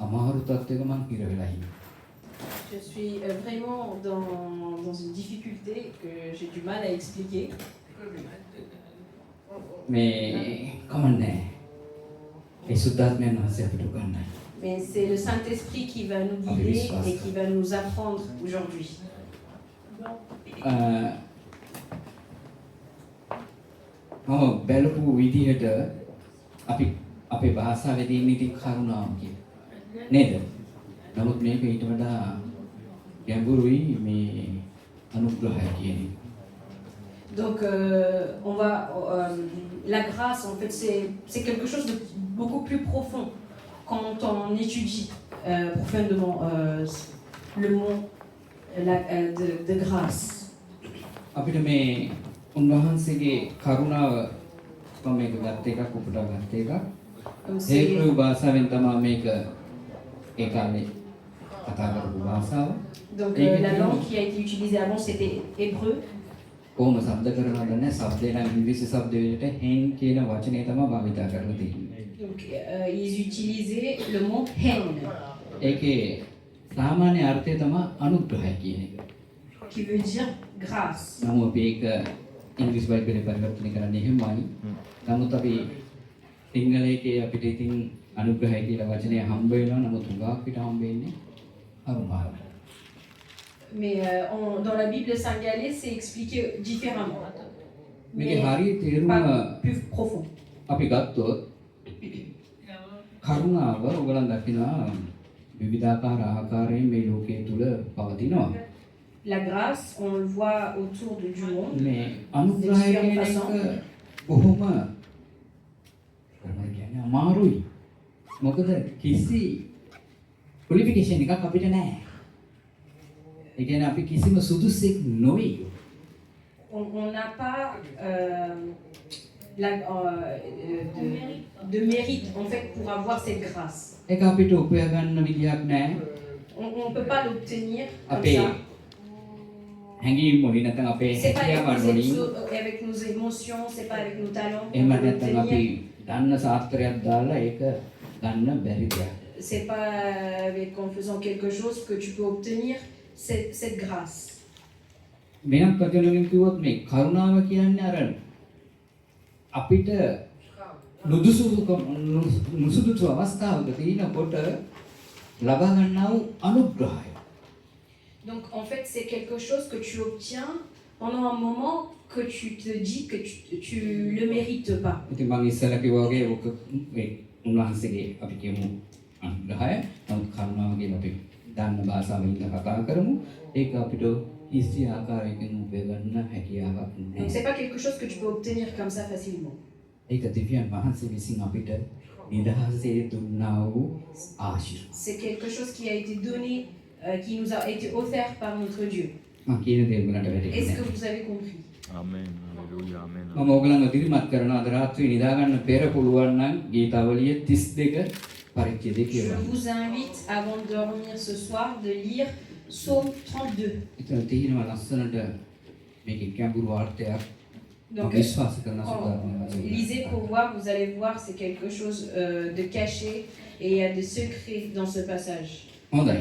අමාරු තත්ත්වයක මං හිර වෙලා ඉන්නේ. Je suis vraiment dans une difficulté que j'ai du mal à expliquer. මේ කමන්නේ. ඒ සුද්ධාත්මයන් වහන්සේ අපිට උගන්වයි. Mais c'est le Saint-Esprit qui va nous guider et qui va nous apprendre aujourd'hui. බැලපු විදිහට අපි අපේ භාෂාවේදී ඉන්නේ ඉතින් කරුණාව කියන නේද? නමුත් මේක ඊට වඩා ගැඹුරුයි මේ අනුග්‍රහය කියන එක. Donc la grâce en fait c'est quelque chose de beaucoup plus profond quand on étudie profondément le mot de grâce. අපිට මේ උන්වහන්සේගේ කරුණාව මම මේක ගත්ත එකක් උපුටා ගත්ත එකක්. හේබ්‍රු භාෂාවෙන් තමයි මේක ඒ කාලේ කතා කරපු භාෂාව. Donc la langue qui a été utilisée avant c'était hébreu. කොහොම શબ્ද කරනවද නැහැ શબ્දේ නම් ඉංග්‍රීසි શબ્ද වලට hen කියන වචනේ තමයි භාවිත කරලා තියෙන්නේ. Donc ils utilisaient le mot hen ඒකේ සාමාන්‍ය අර්ථය තමයි අනුග්‍රහය කියන එක. qui veut dire grâce. නමුත් අපි ඒක ඉංග්‍රීසි බයිබලේ පරිවර්තනය කරන්නේ එහෙමයි. නමුත් අපි සිංහලයේ අපිට ඉතින් අනුග්‍රහය කියලා වචනය හම්බ වෙනවා. නමුත් උගාක් පිට හම්බ වෙන්නේ අරුමාව. Mais dans la Bible singalais, c'est expliqué différemment. මේකේ හරිය තේරුම Pas plus profond. අපි ගත්තොත් කරුණාව ඔයගලන් දකිනවා විවිධාකාර ආකාරයෙන් මේ ලෝකයේ තුල පවතිනවා. La grâce, on le voit autour du monde. මේ අනුග්‍රහය කියන එක බොහොම කියන්නේ අමාරුයි. මොකද කිසි ක්වොලිෆිකේෂන් එකක් අපිට නැහැ. ඒ කියන්නේ අපි කිසිම සුදුසෙක් නොවේ. On n'a pas de mérite en fait pour avoir cette grâce. ඒක අපිට උපයා ගන්න විදියක් නැහැ. On ne peut pas l'obtenir comme අපේ ça. හැඟීම් වලින් නැත්නම් අපේ C'est pas හැකියාවන් වලින් avec nos émotions, c'est pas avec nos talents. එහෙම නැත්නම් අපි දන්න ශාස්ත්‍රයක් දාලා ඒක ගන්න බැරි දෙයක්. C'est pas en faisant quelque chose que tu peux obtenir cette grâce. වෙනත් වචනකින් කිව්වොත් මේ කරුණාව කියන්නේ අර අපිට නුසුදුසු අවස්ථාවක තියෙනකොට ලබා ගන්නා වූ අනුග්‍රහය. Donc en fait c'est quelque chose que tu obtiens pendant un moment que tu te dis que tu le mérites pas. ඉතින් මම ඉස්සෙල්ලා කිව්වා වගේ ඔක මේ උන්වහන්සේගේ අපි කියමු අනුග්‍රහය. නමුත් කරුණාව කියන අපි දන්න භාෂාවෙන් කතා කරමු. ඒක අපිට කිසි ආකාරයකින් උපය ගන්න හැකියාවක් Donc නැහැ. c'est pas quelque chose que tu peux obtenir comme ça facilement. ඒක දෙවියන් වහන්සේ විසින් අපිට නිදහසේ දුන්නා වූ ආශිර්වාද. C'est quelque chose qui a été donné, qui nous a été offert par notre Dieu. මම කියන දේ ඔයගලන්ට Est-ce වැටහෙන්නේ. que vous avez compris? Amen. Hallelujah. Amen. මම ඔයගලන්ව දිරිමත් කරන අද රාත්‍රියේ නිදා ගන්න පෙර පුළුවන් නම් ගීතාවලිය 32 පරිච්ඡේදය Je කියවන්න. vous invite avant de dormir ce soir de lire Psaume 32. එතන තියෙනවා ලස්සනට මේකේ ගැඹුරු අර්ථයක්. Donc විශ්වාස කරන සුදානම්. lisez pour voir, vous allez voir, c'est quelque chose de caché et il y a des secrets dans ce passage. හොඳයි.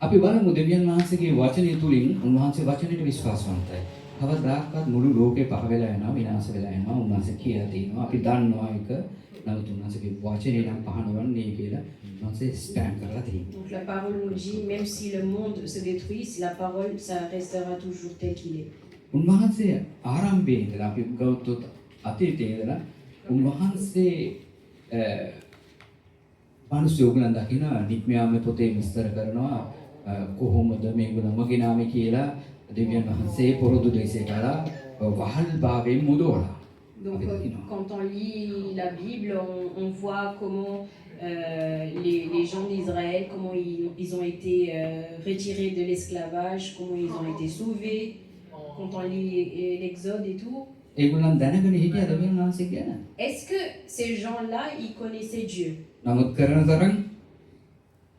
අපි බලමු දෙවියන් වහන්සේගේ වචනය තුලින් උන්වහන්සේ වචනයට විශ්වාසවන්තයි. කවදාකවත් මුළු ලෝකේ පහ වෙලා යනවා විනාශ වෙලා යනවා උන්වහන්සේ කියලා තියෙනවා. අපි දන්නවා ඒක. නමුත් උන්වහන්සේගේ වචනේ නම් පහනවන්නේ කියලා උන්වහන්සේ ස්ටෑන්ඩ් කරලා තියෙනවා. Donc la parole nous dit, même si le monde se détruit, la parole, ça restera toujours tel qu'il est. උන්වහන්සේ ආරම්භයේ ඉඳලා අපි ගෞතම අතීතයේ ඉඳලා උන්වහන්සේ මිනිස්සු ඔයගලන් දකින නික්මයාම පොතේ විස්තර කරනවා කොහොමද මේගොල්ලෝ මගේ නාමේ කියලා දෙවියන් වහන්සේ පොරොදු දෙසේ කරලා වහල් භාවයෙන් මුදවලා. Donc quand on lit la Bible, on voit comment les gens d'Israël, comment ils ont été retirés de l'esclavage, comment ils ont été sauvés. Quand on lit l'Exode et tout. ඒගොල්ලන් දැනගෙන හිටියා දෙවියන් වහන්සේ ගැන. Est-ce que ces gens-là, ils connaissaient Dieu? නමුත් කරන තරම්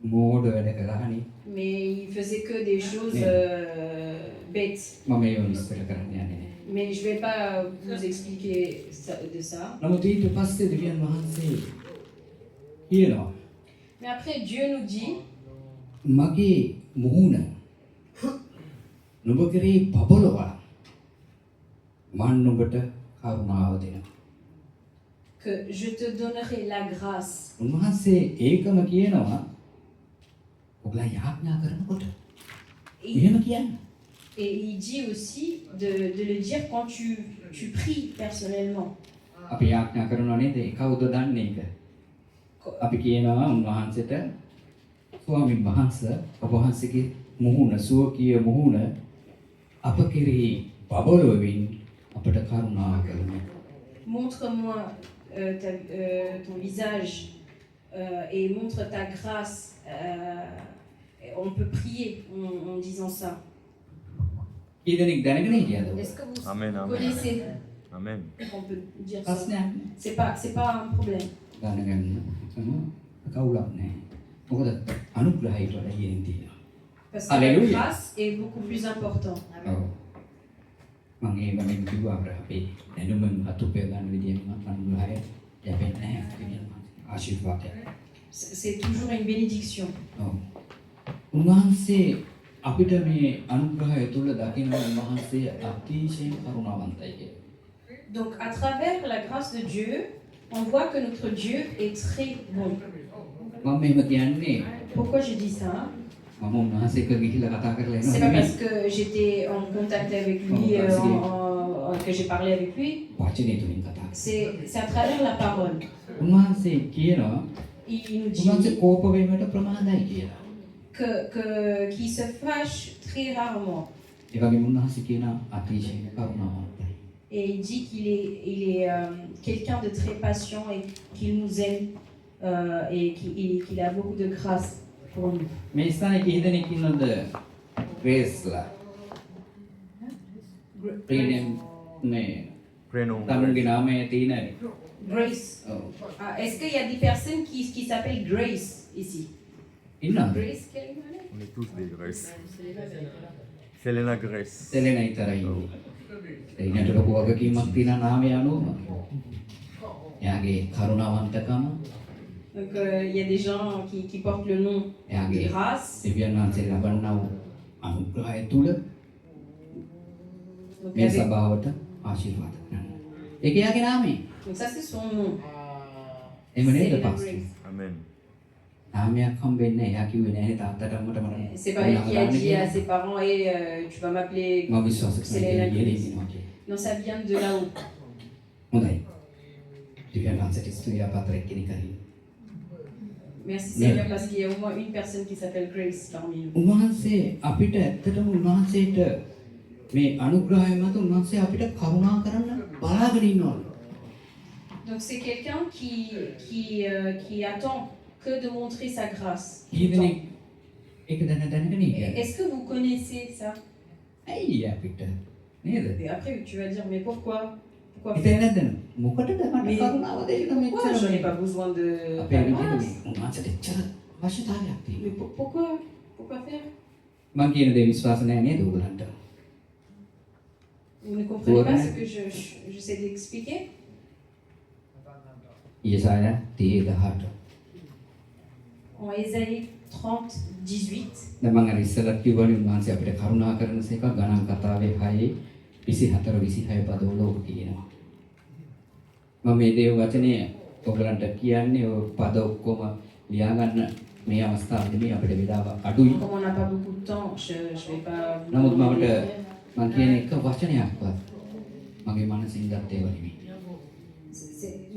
මෝඩ වැඩ කළානේ. Mais ils faisaient que des choses bêtes. මම ඒව විස්තර කරන්න යන්නේ නැහැ. Mais je vais pas vous expliquer de ça. නමුත් ඊට පස්සේ දෙවියන් වහන්සේ කියනවා Mais après, Dieu nous dit, මගේ මුහුණ නුඹ කෙරෙහි බබලවලා මන් නුඹට කරුණාව දෙනවා. que je te donnerai la grâce. උන්වහන්සේ ඒකම කියනවා ඔබලා යාඥා කරනකොට. එහෙම කියන්න. Et il dit aussi de le dire quand tu pries personnellement. අපි යාඥා කරනවා නේද? කවුද දන්නේ ඒක? අපි කියනවා උන්වහන්සේට ස්වාමීන් වහන්සේ ඔබ වහන්සේගේ මුහුණ සුවකීය මුහුණ අප කෙරෙහි බබලවමින් අපට කරුණා කරන්න. Montre-moi ton visage et montre ta grâce. On peut prier en disant ça. ඊදෙනෙක් දැනගෙන හිටියද? Est-ce que vous Amen, amen. connaissez? Amen. On peut dire ça. ප්‍රශ්නයක් C'est pas un problème. දැනගන්න. කවුලක් නැහැ. මොකද අනුග්‍රහයට වඩා යෙන් තියෙනවා. Parce que la Alléluia. grâce est beaucoup plus importante. ඔව්. මම ඒ වගේ කිව්වා අපේ දැනුම අතුපේ ගන්න විදියෙන් මම අනුග්‍රහය යැපෙන්නේ නැහැ කියනවා. ආශිර්වාදයක්. C'est toujours une bénédiction. ඔව්. උන්වහන්සේ අපිට මේ අනුග්‍රහය තුල දකින්න උන්වහන්සේ අතිශයින් කරුණාවන්තයි කියලා. Donc à travers la grâce de Dieu, on voit que notre Dieu est très bon. මම මෙහෙම කියන්නේ Pourquoi je dis ça? මම උන්වහන්සේ එක්ක ගිහිල්ලා කතා කරලා එනවා. C'est pas parce que j'étais en contact avec lui, que j'ai parlé avec lui. වචනේ තුලින් කතා කරා. C'est à travers la parole. උන්වහන්සේ කියනවා Il nous dit උන්වහන්සේ කෝප වීමට ප්‍රමාදයි කියලා. qu'il se fâche très rarement. ඒ වගේම උන්වහන්සේ කියන අතිශයින් කරුණාවන්තයි. Et il dit qu'il est quelqu'un de très patient et qu'il nous aime et qu'il a beaucoup de grâce pour nous. මේ ස්ථානයේ කීදෙනෙක් ඉන්නවද ග්‍රේස්ලා? ප්‍රේනම් මේ Prénom. තමුන්ගේ නාමය තියෙනනේ. Grace. ඔව්. Ah, est-ce qu'il y a des personnes qui s'appellent Grace ici? ඉන්නවද? Grace, quelle est le nom? On est tous des Grèces. Selena Grèce. තෙලෙන විතරයි ඉන්නේ. ඒකට ලොකු වගකීමක් තියෙන නාමය අනුව. එයාගේ කරුණාවන්තකම, Donc il y a des gens qui portent le nom de එයාගේ grâce. දෙවියන් වහන්සේ ලබන්නා වූ අනුග්‍රහය තුල Donc, මේ සභාවට ආශිර්වාද කරන්න. ඒක එයාගේ නාමය. donc ça c'est son nom. එහෙම නේද Selena පාස්ටර්? Grace. Amen. නාමයක් හම්බෙන්නේ නැහැ. එයා කිව්වේ නැහැ තාත්තට අම්මට මට. C'est pas elle qui a dit à ses parents et tu vas m'appeler. මම විශ්වාස Selena කරනවා Grace. කියලා කියනවා. Non, ça vient de là-haut. හොඳයි. දෙවියන් වහන්සේට ස්තුතිය පාත්‍රයක් කෙනෙක් හරි. Merci Seigneur parce qu'il y a au moins une personne qui s'appelle Grace parmi nous. උන්වහන්සේ අපිට ඇත්තටම උන්වහන්සේට මේ අනුග්‍රහය මත උන්වහන්සේ අපිට කරුණා කරන්න බලාගෙන ඉන්නවා. Donc c'est quelqu'un qui attend que de montrer sa grâce. ඊදෙනෙක් ඒක දැනගෙන ඉන්නේ. Est-ce que vous connaissez ça? ඇයි අපිට නේද? Et après tu vas dire mais pourquoi හිතෙන්නේ faire? නැද්ද? මොකටද මට Mais කරුණාව දෙන්න Pourquoi je n'ai මෙච්චර pas besoin de අපේ ta විදිහට grâce? මේ උන්වහන්සේට එච්චර අවශ්‍යතාවයක් තියෙනවා. Mais pourquoi faire? මම කියන දේ විශ්වාස නැහැ නේද ඔයගලන්ට? Vous ne comprenez pas Ouais. ce que j'essaie d'expliquer? ඊසායා 30:18. En Ésaïe 30:18. දැන් මම අර ඉස්සෙල්ලා කිව්වනේ උන්වහන්සේ අපිට කරුණා කරන සේක ගණන් කතාවේ 6:24 26 පදවල ඔබ කියනවා. මම මේ දේව වචනය ඔයගලන්ට කියන්නේ ඔය පද ඔක්කොම ලියාගන්න මේ අවස්ථාවේදී මේ අපිට වෙලාව අඩුයි. Comme on n'a pas beaucoup de temps, je vais pas vous නමුත් demander මමට de lire. මම කියන එක වචනයක්වත් මගේ මනසින් ගත්තේ නෙමෙයි.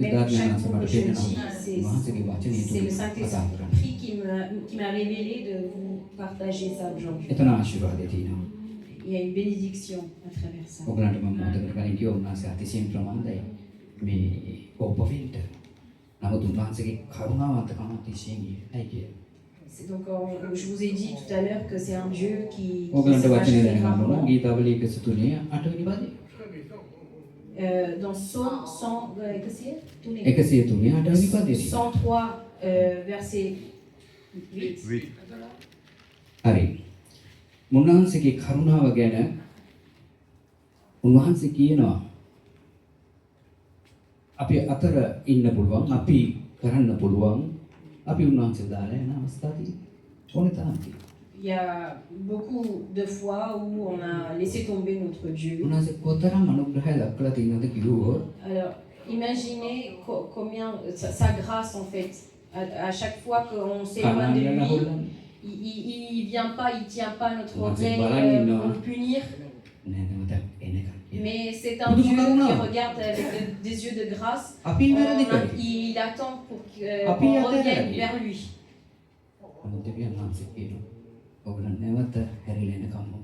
Même chaque mot que je dis, උන්වහන්සේගේ වචනය c'est le තුල කතා කරන්නේ. Saint-Esprit qui m'a révélé de vous partager ça aujourd'hui. එතන ආශිර්වාදය තියෙනවා. Il y a une bénédiction à travers ça. ඔයගලන්ට මම මොකටද කලින් කිව්වා උන්වහන්සේ අතිශයින් ප්‍රමාදයි මේ කෝපවෙන්න. නමුත් උන්වහන්සේගේ කරුණාවන්තකම අතිශයින් ඉහළයි කියලා. C'est donc, je vous ai dit tout à l'heure que c'est un Dieu qui ඔයගලන්ට se fâche වචනේ très දැනගන්න ඕන rarement. ගීතාවලිය 103 8 වෙනි පදේ. Dans Psaume 100, qu'est-ce que c'est? 103 8 වෙනි පදේ. 103, verset 8. 8. හරි. මුන්වහන්සේගේ කරුණාව ගැන උන්වහන්සේ කියනවා අපි අතර ඉන්න පුළුවන් අපි කරන්න පුළුවන් අපි උන්වහන්සේ දාලා යන අවස්ථා තියෙනවා. ඕනේ තරම් තියෙනවා. Il y a beaucoup de fois où on a laissé tomber notre Dieu. උන්වහන්සේ කොතරම් අනුග්‍රහය දක්වලා තියෙනවද කිව්වොත් Alors, imaginez combien sa grâce en fait, à chaque fois qu'on s'éloigne de කනාලියලා lui, හොල්ලන්නේ. il vient pas, il tient pas notre Ouais, c'est oreille pareil, non. pour nous punir. නෑ නැවත එනකම්. Mais c'est un Pour Dieu nous, qui non. regarde avec des yeux de grâce. අපි වැරදි කරේ. Il attend pour අපි qu'on අතහැරලා revienne ගියේ. vers lui. නමුත් දෙවියන් වහන්සේ කියනවා ඔයගොල්ලෝ නැවත හැරිලා එනකම් මම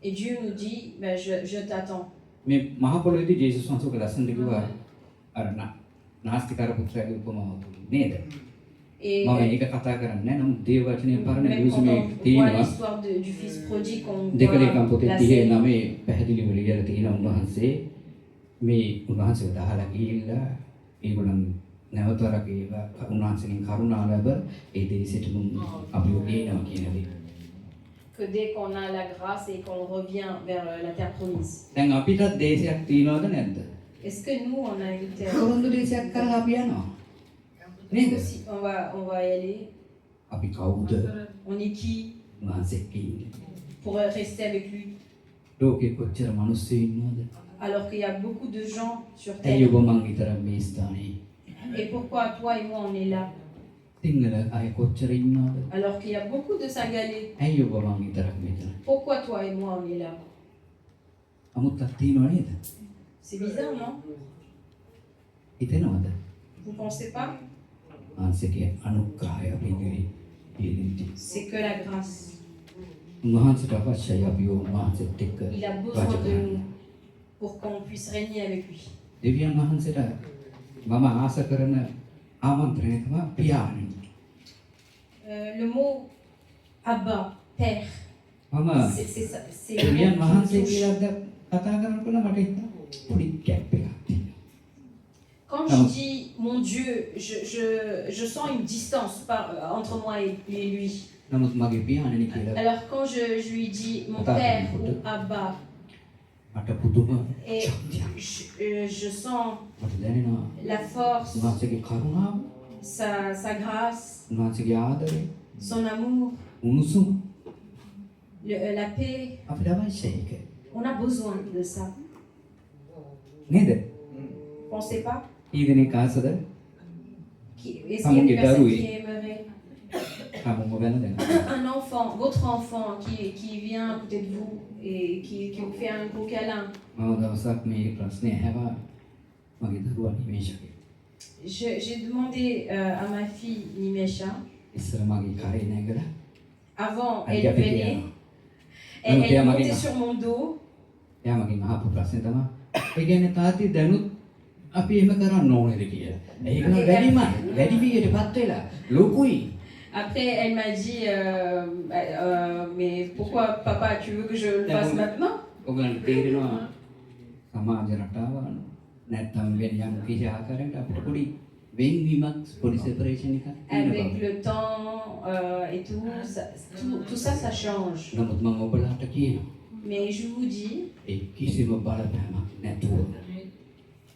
Et Dieu nous dit, ben, je t'attends. මේ මහ පොළොවේදී ජේසුස් වහන්සේ ලස්සනට කිව්වා අර නාස්තිකාර පුත්‍රයාගේ උපමාව නේද? Et මම ඒක කතා කරන්නේ නැහැ. නමුත් දේව වචනේ පරණ même නිවුස් quand මේ on voit තියෙනවා. l'histoire du fils prodigue, on දෙකලේකම් පොතේ voit la 39 පැහැදිලිව ලියලා තියෙන උන්වහන්සේ මේ උන්වහන්සේව දහලා ගිහිල්ලා ඒගොල්ලන් නැවතරක් ඒවා උන්වහන්සේගෙන් කරුණාව ලැබ ඒ දේශයට අපිව ගේනවා කියන දේ. que dès qu'on a la grâce et qu'on revient vers la terre promise. දැන් අපිටත් දේශයක් තියෙනවද නැද්ද? Est-ce que nous, on a une terre? කොරොන්දු දේශයක් කරලා අපි යනවා. Nous නේද? aussi, on va y aller. අපි කවුද? On est qui උන්වහන්සේක ඉන්නේ. pour rester avec lui? ලෝකේ කොච්චර මිනිස්සු ඉන්නවද? Alors qu'il y a beaucoup de gens sur ඇයි terre. ඔබ මං විතරක් මේ ස්ථානේ? Et pourquoi toi et moi on est là? Sinhala අය කොච්චර ඉන්නවද? Alors qu'il y a beaucoup de Sagalais. ඇයි ඔබ මං විතරක් මෙතන? Pourquoi toi et moi on est là? අමුත්තක් තියෙනව නේද? C'est bizarre, non? හිතෙනවද? Vous pensez pas? උන්වහන්සේගේ අනුග්‍රහය අපි ඉදිරි පිළිගන්නේ. C'est que la grâce. උන්වහන්සේට අවශ්‍යයි අපි උන්වහන්සේත් එක්ක Il a besoin de nous pour qu'on puisse régner avec lui. දෙවියන් වහන්සේට මම ආස කරන ආමන්ත්‍රණය තමයි පියාණන්. Le mot Abba, Père, මම c'est ça. C'est දෙවියන් le mot වහන්සේ qui me touche. කියලා කතා කරනකොට මට හිතෙනවා පොඩි ගැප් එකක් තියෙනවා. Quand je dis mon Dieu, je sens une distance entre moi et lui. නමුත් මගේ පියාණන් කියලා Alors quand je lui dis mon Père ou Abba, මට පුදුම et ශක්තියක්. je sens මට දැනෙනවා la force, උන්වහන්සේගේ කරුණාව, sa grâce, උන්වහන්සේගේ ආදරය, son amour, උණුසුම la paix. අපිට අවශ්‍යයි ඒක. On a besoin de ça. නේද? Pensez pas? ඊදෙනෙක් ආසද? Est-ce qu'il y a une personne qui aimerait? හැමෝම ගැන දැන. Un enfant, votre enfant qui vient à côté de vous et qui vous fait un gros câlin. මම දවසක් මේ ප්‍රශ්නේ ඇහුවා මගේ දරුවා නිමේෂගේ. J'ai demandé à ma fille Nimesha, ඉස්සර මගේ කරේ නැගලා avant අයියා elle පිටියා. venait, Non, elle est ma montée gueule. sur mon dos. එයා මගෙන් අහපු ප්‍රශ්නේ තමයි ඒ කියන්නේ තාත්ති දැනුත් අපි එහෙම කරන්න ඕනේද කියලා. ඒක නම් වැඩි විදියටපත් වෙලා ලොකුයි. Après, elle m'a dit, mais pourquoi papa, tu veux que je le fasse maintenant? ඔයගොල්ලන්ට තේරෙනවා සමාජ රටාව නැත්නම් වෙන යම් කිසි ආකාරයකට අපිට පොඩි වෙන්වීමක් පොඩි සෙපරේෂන් එකක් Avec තියෙනවා. le temps et tout ça, ça change. නමුත් මම ඔබලාට කියනවා Mais je vous dis, ඒ කිසිම බලපෑමක් නැතුව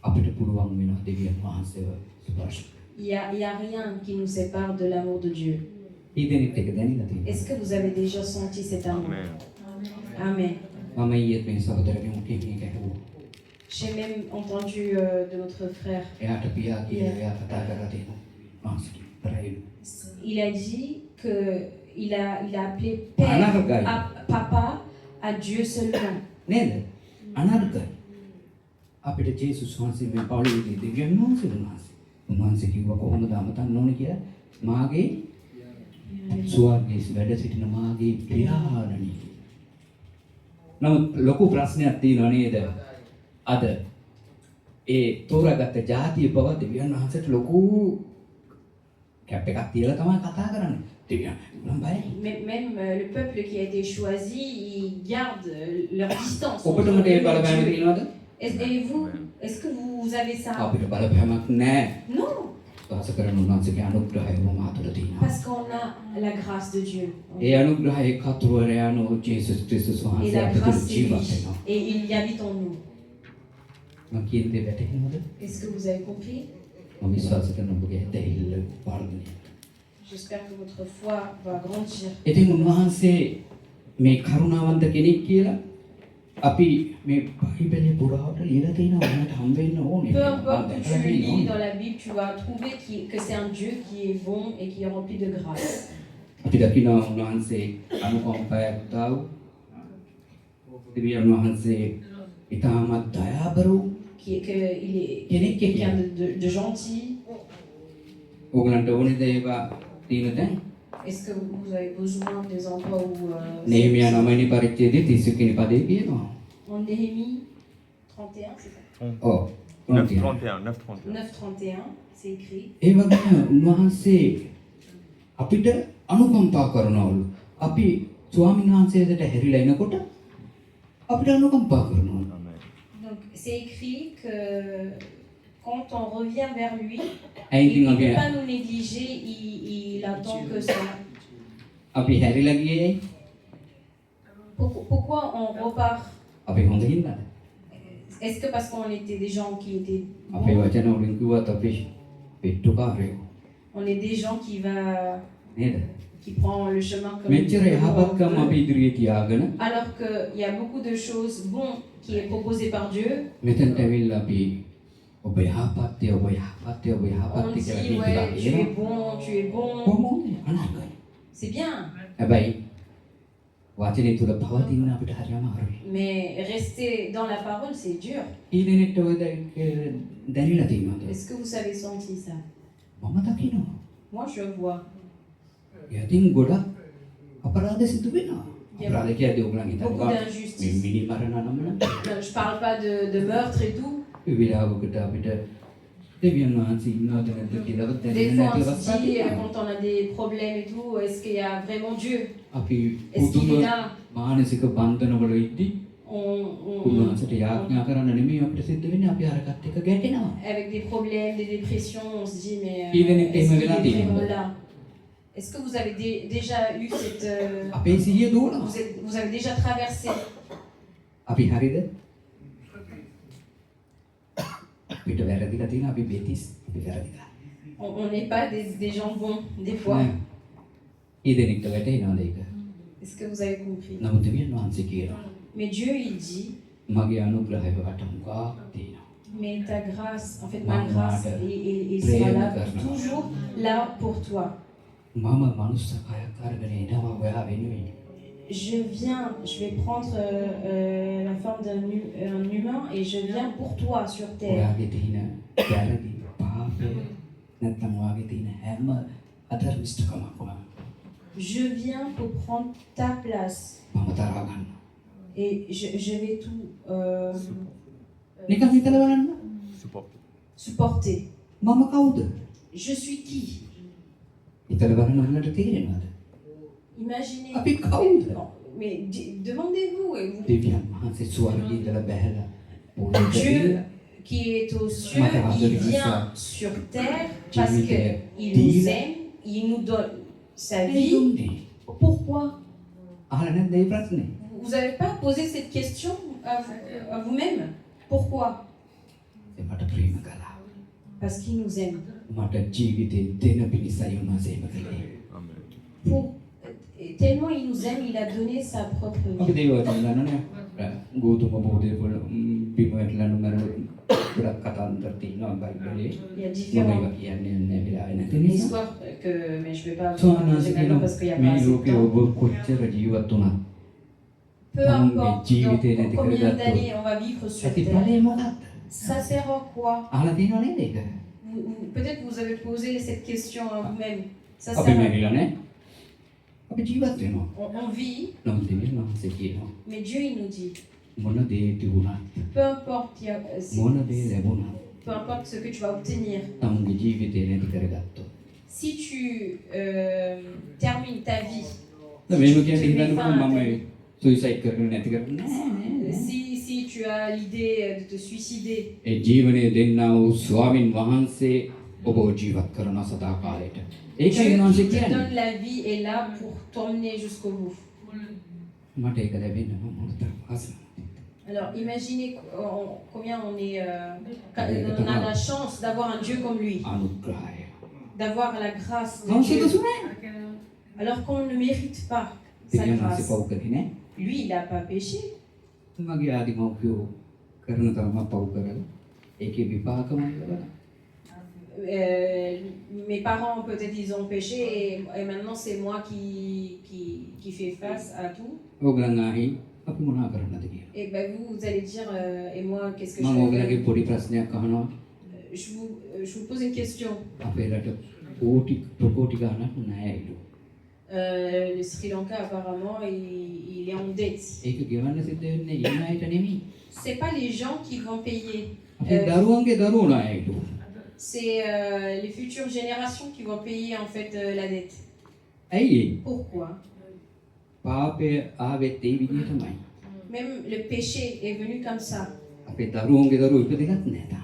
අපිට පුළුවන් වෙනවා දෙවියන් වහන්සේව ස්පර්ශ කරන්න. il y a rien qui nous sépare de l'amour de Dieu. ඊදෙනෙක් එක දැනিলা තියෙනවා. Est-ce que vous avez déjà senti cet amour? Amen. Amen. මම ඊයේත් මේ සහෝදරගෙන් කීපයක් ඇහුවා. J'ai même entendu de notre frère. එයාට පියා කියලා එයා කතා කරලා තියෙනවා. මාසික ප්‍රායන. Il a dit que il a appelé Père, Anargai. Papa à Dieu seulement. නේද? අනර්ගයි. අපිට ජේසුස් වහන්සේ මේ පෞලීගේ දෙවියන් වහන්සේ වුණාසේ. උන්වහන්සේ කිව්වා කොහොමද අමතන්න ඕනේ කියලා. මාගේ ස්වර්ගයේ වැඩ සිටින මාගේ පියාණනි. නමුත් ලොකු ප්‍රශ්නයක් තියෙනවා නේද? අද ඒ තෝරාගත්ත ජාතිය බව දෙවියන් වහන්සේට ලොකු කැප් එකක් තියලා තමයි කතා කරන්නේ. දෙවියන් නම් බයයි. Même le peuple qui a été choisi, ils gardent leur distance. ඔබටම ඒ බලපෑම තියෙනවද? Et vous, est-ce que vous avez ça? අපිට බලපෑමක් නැහැ. Non, වාස කරන උන්වහන්සේගේ අනුග්‍රහය මා තුළ තියෙනවා. parce qu'on a la grâce de Dieu. ඒ අනුග්‍රහයේ කතුවරයාණෝ ජේසුස් ක්‍රිස්තුස් Et වහන්සේ la අපිට grâce, c'est ජීවත් lui. වෙනවා. Et il y habite en nous. මම කියන දේ වැටහෙනවද? Est-ce que vous avez compris? මම විශ්වාස කරන ඔබගේ ඇදහිල්ල වර්ධනය. J'espère que votre foi va grandir. ඉතින් උන්වහන්සේ මේ කරුණාවන්ත කෙනෙක් කියලා අපි මේ බයිබලේ පුරාවට ලියලා තියෙනවා ඔයාලට හම්බ වෙන්න ඕනේ. Peu importe où tu lis dans la Bible, tu vas trouver que c'est un Dieu qui est bon et qui est rempli de grâce. අපි දකිනවා උන්වහන්සේ අනුකම්පාවක් තාව. දෙවියන් වහන්සේ ඊටමත් දයාබරු Il est quelqu'un de gentil. ඕගලන්ට ඕනේ දේවා තියෙන දැන් Est-ce que vous avez besoin des endroits où... නේමියා 9 වෙනි පරිච්ඡේදයේ 31 වෙනි පදේ කියනවා. En Néhémie 31, c'est ça? ඔව්. 9.31, 9.31. 9.31, c'est écrit. ඒ වගේම උන්වහන්සේ අපිට අනුකම්පා කරනවලු. අපි ස්වාමීන් වහන්සේට හැරිලා එනකොට අපිට අනුකම්පා කරනවලු. Amen. Donc c'est écrit que quand on revient vers lui, ඇයි il ne ඉතින් peut අපි pas nous négliger, il attend que ça. අපි හැරිලා ගියේ Pourquoi on repart? අපි හොඳින්ද? Est-ce que parce qu'on était des gens qui étaient අපේ bons? වචන වලින් කිව්වත් අපි පිටුකාරයෝ On est des gens නේද? qui prend le chemin comme මෙච්චර යහපත්කම් on අපි veut. ඉදිරියේ තියාගෙන Alors qu'il y a beaucoup de choses bonnes qui est proposé par Dieu. මෙතනට ඇවිල්ලා අපි ඔබ යහපත්ය ඔබ යහපත්ය ඔබ On යහපත්ය කියලා dit ouais, tu කියනවා. es bon, tu es bon. කොහොමද අනාගතේ? C'est bien. හැබැයි වචනේ තුල පවතින අපිට හරි අමාරුයි. Mais rester dans la parole, c'est dur. ඊදෙනෙක්ට ඔය දැනෙලා තියෙනවද? Est-ce que vous avez senti ça? මම දකිනවා. Moi, je vois. යටින් ගොඩක් අපරාධ සිදු වෙනවා. අපරාධ කියන්නේ ඔයගොල්ලන් Beaucoup හිතනවා d'injustice. මිනි මරණ නම්මන Je parle pas de meurtre et tout. විවිධාවකට අපිට දෙවියන් වහන්සේ ඉන්නවද නැද්ද කියලාවත් Des දැනෙන්නේ fois, නැති on se අවස්ථා dit, තියෙනවා. quand on a des problèmes et tout, est-ce qu'il y a vraiment Dieu? අපි Est-ce qu'il පුදුම est là? මානසික බන්ධනවල ඉද්දි On, උන්වහන්සේට යාඥා කරන්න නෙමෙයි අපිට සිද්ධ වෙන්නේ අපි අරකට එක ගැටෙනවා. avec des problèmes, des dépressions, on se dit, mais Il est est-ce qu'il là, est il est vraiment là. là? Est-ce que vous avez déjà eu cette... අපේ සිහිය දුවනවා. vous avez déjà traversé? අපි හරිද? අපිට වැරදිලා තියෙනවා අපි බෙතිස් අපි වැරදිලා. On n'est pas des gens bons, des fois. ඊදෙනෙක්ට වැටෙනවද ඒක? Est-ce que vous avez compris? නමුත් දෙවියන් වහන්සේ කියනවා Mais Dieu, il dit, මගේ අනුග්‍රහය වට මුගක් තියෙනවා. mais ta grâce, en fait, ma grâce et sera là, toujours là pour toi. මම මනුස්ස කයක් අරගෙන එනවා ඔයා වෙනුවෙන්. Je vais prendre la forme d'un humain et je viens pour toi sur terre. ඔයාගේ තියෙන වැරදි පාපය නැත්නම් ඔයාගේ තියෙන හැම අධර්මිෂ්ඨකමක්ම Je viens pour prendre ta place මම තරහා ගන්නවා. et je vais tout නිකන් හිතලා බලන්න. Supporter. supporter. මම කවුද? Je suis qui? හිතලා බලන්න ඔයාලට තේරෙනවද? Imaginez. අපි කවුද? Non, mais demandez-vous. Et vous, දෙවියන් වහන්සේ ස්වර්ගයේ ඉඳලා බැහැලා පොළොවට Dieu ඇවිල්ලා qui est aux cieux, il vient sur terre parce qu'il nous aime, il nous donne sa vie. දුන්නේ. Pourquoi? අහලා නැද්ද මේ ප්‍රශ්නේ? Vous n'avez pas posé cette question à vous-même? Pourquoi? ඒ මට ප්‍රේම කළා. Parce qu'il nous aime. මට ජීවිතේ දෙන පිණිසයි උන්වහන්සේ එහෙම කළේ. Amen. Tellement il nous aime, il a donné sa propre අපි vie. දේවල් දන්නවනේ. ගෞතම බුදුදේ පොළ බිම වැටලා නුමර ගොඩක් කතාන්තර තියෙනවා බයිබලේ. Il y a මම différentes ඒක කියන්නේ නැහැ වෙලාවේ නැති නිසා. histoires mais je ne vais pas vous ස්වාමීන් raconter maintenant parce qu'il n'y a pas මේ assez de ලෝකේ temps. ඔබ කොච්චර ජීවත් වුණත් Peu importe dans combien d'années on va vivre sur ඇති terre, ඵලය මොකක්ද? ça sert à quoi? අහලා තියෙනව නේද ඒක? Peut-être vous avez posé cette question à vous-même. Ça අපි sert à මැරිලා නැහැ. අපි ජීවත් වෙනවා. on vit, නමුත් දෙවියන් වහන්සේ කියනවා mais Dieu il nous dit, මොන දේ තිබුණත් peu importe, මොන දේ ලැබුණත් peu importe ce que tu vas obtenir, තමුන්ගේ ජීවිතේ නැති කරගත්තොත්. si tu termines ta vie, දැන් මේක කියන්නේ හිතන්නකෝ මම සුයිසයිඩ් කරගෙන නැති කරන්නේ නැහැ. si tu as l'idée de te suicider, ඒ ජීවනයේ දෙන්නා වූ ස්වාමින් වහන්සේ ඔබ ජීවත් කරන සදා කාලයට. ඒකයි Dieu උන්වහන්සේ qui te කියන්නේ. donne la vie est là pour t'emmener jusqu'au bout. මට ඒක ලැබෙන්න මම මොකද ආසයි. Alors imaginez combien on a la chance d'avoir un Dieu comme lui. අනුග්‍රහය. d'avoir la grâce de කවුරුද Dieu සුනේ? alors qu'on ne mérite pas sa දෙවියන් වහන්සේ grâce. පව් කරේ නෑ. Lui, il n'a pas péché. මගේ ආදිමව්පියෝ කරන තරම පව් කරලා ඒකේ විපාකම ලබනවා. Mes parents, peut-être, ils ont péché et maintenant c'est moi qui fais face à tout. ඕගලන් ආහි අපි මොනා කරන්නද කියලා. Et ben vous allez dire, et moi, qu'est-ce que je මම fais? ඕගලගේ පොඩි ප්‍රශ්නයක් අහනවා. Je vous pose une question. අපේ රට කෝටි ප්‍රකෝටි ගණනක් ණයයිලු. Le Sri Lanka, apparemment, il est en dette. ඒක ගෙවන්න සිද්ධ වෙන්නේ ඉන්න අයට නෙමෙයි. C'est pas les gens qui vont payer. අපේ දරුවන්ගේ දරුවෝ ණයයිලු. C'est les futures générations qui vont payer en fait la dette. ඇයි ඒ? Pourquoi? පාපය ආවෙත් ඒ විදිහටමයි. Même le péché est venu comme ça. අපේ දරුවන්ගේ දරුවෝ ඉපදෙලත් නෑ තාම.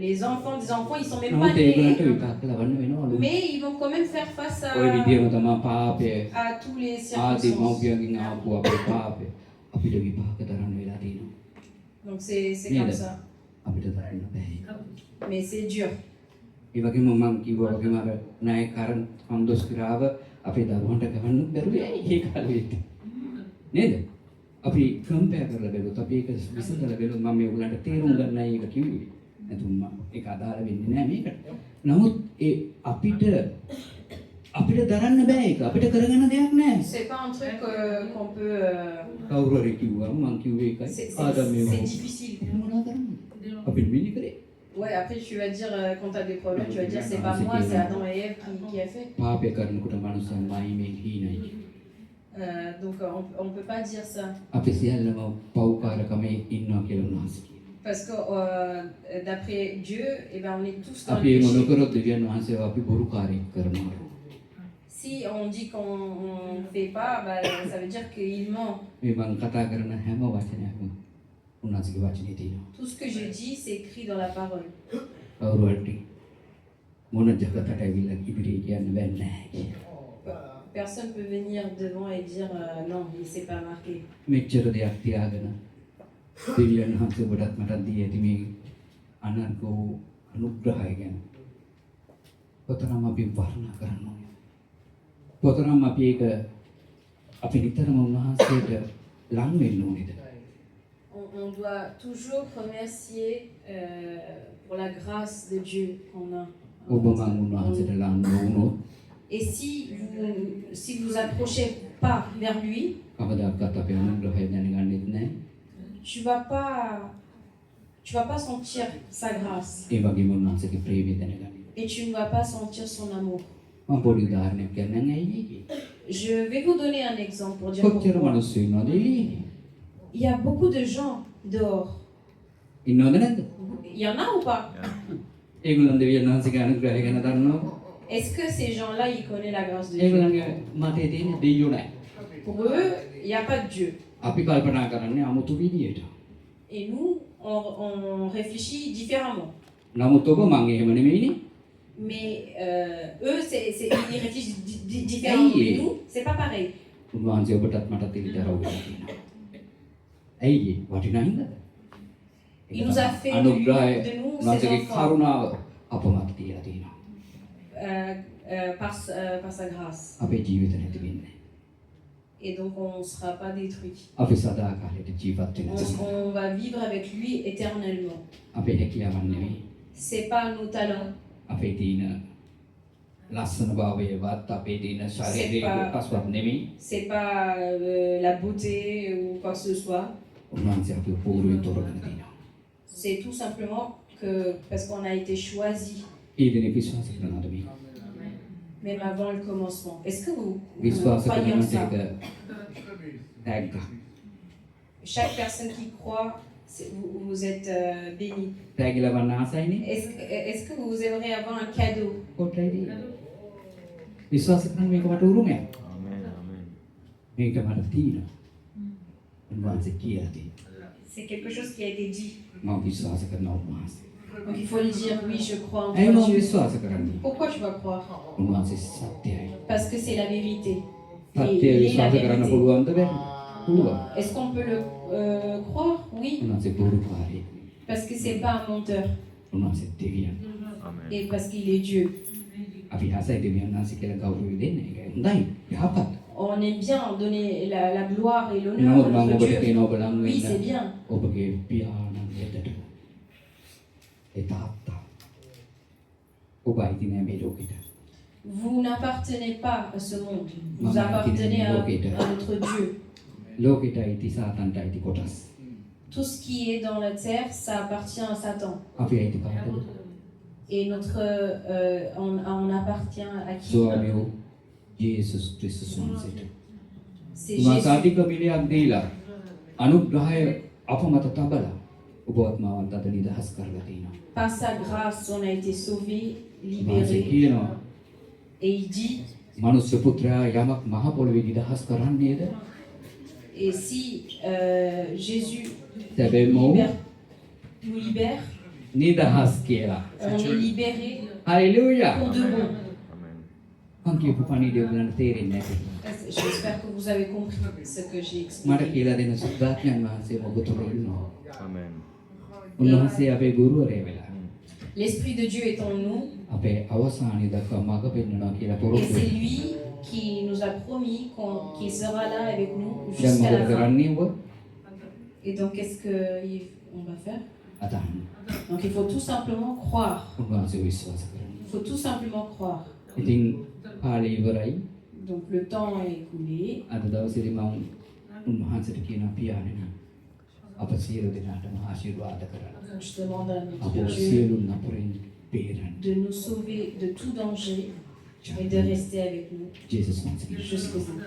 Les enfants des enfants, ils sont même pas නමුත් ඒගොල්ලන්ට nés. විපාක ලබන්න වෙනවලු. Mais ils vont quand même faire face ඔය විදිහම තමයි පාපය à tous les ආදී circonstances. මව්පියන්ගෙන් ආපු අපේ පාපය අපිට විපාක දරන්න වෙලා තියෙනවා. Donc c'est Bien comme d'accord. ça. අපිට දරන්න බෑ. Mais c'est dur. ඒ වගේම මම කිව්වා වගේම අර ණයකාරන් සම්දොස් කිරාව අපේ දරුවන්ට ගන්න බැරුවේ ඇයි ඒ කාලෙදී. නේද? අපි කම්පෙයාර් කරලා බැලුවොත් අපි ඒක විසඳලා බැලුවොත් මම මේගොල්ලන්ට තේරුම් ගන්නයි ඒක කිව්වේ. නැතුම් මම ඒක අදාළ වෙන්නේ නැහැ මේකට. නමුත් ඒ අපිට දරන්න බෑ ඒක. අපිට කරගන්න දෙයක් නැහැ. C'est pas un truc qu'on peut. කවුරු හරි කිව්වා මම කිව්වේ ඒකයි. ආදම් C'est මේ difficile. මොනවා කරන්නේ? අපිට වෙලි කරේ. Ouais, après tu vas dire, quand tu as des problèmes, tu vas dire c'est pas moi, c'est Adam et Ève qui a fait. පාපය කරනකොට මනුස්සයන් මායිමේ හීනයි. Donc on peut pas dire ça. අපි සියල්ලම පව්කාරකමේ ඉන්නවා කියලා උන්වහන්සේ කියනවා. Parce que d'après Dieu, eh ben, on est tous dans අපි le ඒ péché. මොනකරොත් දෙවියන් වහන්සේව අපි බොරුකාරයෙක් කරනවා. Si on dit qu'on ne fait pas, bah, ça veut dire qu'il ment. මේ මම කතා කරන හැම වචනයක්ම උන්වහන්සේගේ වචනේ තියෙනවා. Tout ce que je dis, c'est écrit dans la parole. කවුරු හරි මොන ජගතට ඇවිල්ලා ඉදිරිය කියන්න බෑ නැහැ. Personne peut venir devant et dire non, c'est pas marqué. මෙච්චර දෙයක් තියාගෙන දෙවියන් වහන්සේ ඔබටත් මටත් දී ඇති මේ අනර්ග වූ අනුග්‍රහය ගැන කොතරම් අපි වර්ණනා කරන්න ඕනේ. කොතරම් අපි ඒක අපි නිතරම උන්වහන්සේට ලං වෙන්න ඕනේද? On doit toujours remercier pour la grâce de Dieu qu'on a. ඔබ මම උන්වහන්සේට ලං වුණොත් Et si vous approchez pas vers lui, කවදාකවත් අපේ අනුග්‍රහය දැනගන්නෙත් නැහැ. tu vas pas sentir sa grâce ඒ වගේම උන්වහන්සේගේ ප්‍රේමය දැනගන්න. et tu ne vas pas sentir son amour. මම පොඩි උදාහරණයක් කියන්නම් ඇයි ඒකේ. Je vais vous donner un exemple pour dire කොච්චර pourquoi. මිනිස්සු ඉන්නවද එළියේ? Il y a beaucoup de gens dehors. ඉන්නවද නැද්ද? Il y en a ou pas? ඒගොල්ලන් දෙවියන් වහන්සේගේ අනුග්‍රහය ගැන දන්නවද? Est-ce que ces gens-là, ils connaissent la grâce de Dieu? ඒගොල්ලන්ගේ මතේ තියෙන දෙයියෝ නැහැ. Pour eux, il n'y a pas de Dieu. අපි කල්පනා කරන්නේ 아무තු විදියට. Et nous, on réfléchit différemment. නමුත් ඔබ මං එහෙම නෙමෙයිනේ. Mais eux, ils réfléchissent différemment. Hey. Mais nous, c'est pas pareil. උන්වහන්සේ ඔබටත් මටත් ඉලිදරව් වෙලා තියෙනවා. ඇයි ඒ වටිනා හින්දාද? Il nous a fait අනුග්‍රහය de nous ses උන්වහන්සේගේ enfants කරුණාව අප මත තියලා තියෙනවා. par sa grâce. අපේ ජීවිත නැති වෙන්නේ. Et donc, on ne sera pas détruit. අපි සදාකාලයට ජීවත් වෙන තැන. On va vivre avec lui éternellement. අපේ හැකියාවන් නෙවෙයි. C'est pas nos talents. අපේ තියෙන ලස්සන භාවයවත් අපේ තියෙන ශරීරයේ කොටස්වත් නෙවෙයි. C'est pas la beauté ou quoi que ce soit. උන්වහන්සේ අපේ පූර්වයෙන් තෝරගෙන තියෙනවා. C'est tout simplement que parce qu'on a été choisi, ඒ දිනේ විශ්වාස කරනවද මේ? même avant le commencement. Est-ce que vous විශ්වාස croyez en කරනවද ça? ඒක තෑග්ගක්. Chaque personne qui croit, vous êtes béni. තෑගි ලබන්න ආසයිනේ. Est-ce que vous aimeriez avoir un cadeau? කොටයිද? විශ්වාස කරන මේක මට උරුමයක්. Amen, amen. මේක මට තියෙනවා. උන්වහන්සේ කියලා තියෙනවා. C'est quelque chose qui a été dit. මම විශ්වාස කරනවා උන්වහන්සේ. Donc il faut le dire, oui, je crois en ඇයි toi, මම Dieu. විශ්වාස කරන්නේ? Pourquoi tu vas croire? උන්වහන්සේ සත්‍යයි. Parce que c'est la vérité. Et සත්‍ය il est la විශ්වාස කරන්න vérité. පුළුවන්ද බැරි? පුළුවන්. Est-ce qu'on peut le croire? Oui, උන්වහන්සේ බොරුකාරයෙක්. parce que c'est pas un menteur. උන්වහන්සේ දෙවියන්. Amen. et parce qu'il est Dieu. අපි හසයි දෙවියන් වහන්සේ කියලා ගෞරවය දෙන්න. ඒක හොඳයි. යහපත්. On aime bien donner la gloire et l'honneur නමුත් à මම notre ඔබට Dieu. කියන ඔබ ලං Oui, c'est වෙන්න bien. ඔබගේ පියාණන් වෙතට. ඒ තාත්තා. ඔබ අයිති නෑ මේ ලෝකෙට. Vous n'appartenez pas à ce monde. Vous Maman, appartenez à qui est notre Dieu. ලෝකෙට අයිති සාතන්ට අයිති කොටස්. Tout ce qui est dans la terre, ça appartient à Satan. අපි අයිති කාටද? Et on appartient à qui? ස්වාමියෝ ජේසුස් ක්‍රිස්තුස් වහන්සේට. C'est උන්වහන්සේ Jésus. අධික මිලයක් දීලා අනුග්‍රහය අප මත තබලා ඔබවත් මාවත් අද නිදහස් කරලා තිනවා. Par sa grâce, on a été sauvés, උන්වහන්සේ libérés. කියනවා Et il dit, මනුෂ්‍ය පුත්‍රයා යමක් මහ පොළොවේ නිදහස් කරන්නේද? et si Jésus සැබෑම ඔහු nous libère, නිදහස් කියලා. on est libéré hallelujah. pour de bon. Amen. මං කියපු පණිවිඩය ඔයගලන්ට තේරෙන්නේ නැති. J'espère que vous avez compris ce que j'ai මට expliqué. කියලා දෙන සුද්ධාත්මයන් වහන්සේ ඔබ තුළ ඉන්නවා. Amen. උන්වහන්සේ අපේ ගුරුවරයා වෙලා. L'Esprit de Dieu est en nous අපේ අවසානයේ දක්වා මඟ පෙන්වනවා කියලා et පොරොත්තු c'est වෙනවා. lui qui nous a promis qu'il sera là avec nous දැන් jusqu'à මොකද la fin. කරන්නේ ඔබ? Et donc, qu'est-ce qu'on va faire? අතහන්න. Donc, il faut tout simplement croire. උන්වහන්සේ විශ්වාස කරන්න. Il faut tout simplement croire. ඉතින් කාලය ඉවරයි. Donc, le temps est écoulé. අද දවසේදී මම උන්වහන්සේට කියනවා පියාණෙනි අප සියලු දෙනාටම ආශිර්වාද කරන්න. Donc, je demande à අප notre Dieu සියලු නපුරින් බේරන්න. de nous sauver de tout danger et de rester avec nous ජේසුස් වහන්සේ. jusqu'au bout.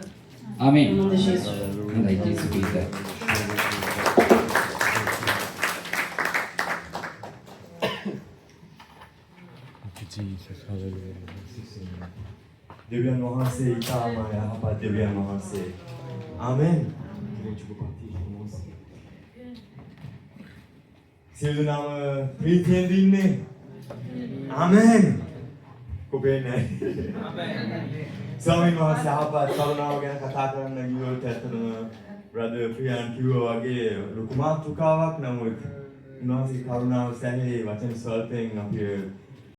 ආමෙන්. Au nom de Jésus. හොඳයි ජේසුස් ක්‍රිස්තුස්. Thank you, Jesus. Hallelujah. දෙවියන් වහන්සේ ඊටාම යහපත් දෙවියන් වහන්සේ. ආමෙන්. සියලු නාම ප්‍රීතියෙන් දින්නේ. ආමෙන්. කොබේනේ. ස්වාමීන් වහන්සේ යහපත් කරුණාව ගැන කතා කරන්න ගියොත් ඇත්තටම බ්‍රදර් ප්‍රියන් කිව්වා වගේ ලොකු මාතෘකාවක් නමුත් උන්වහන්සේ කරුණාව සැලේ වචන ස්වල්පයෙන් අපි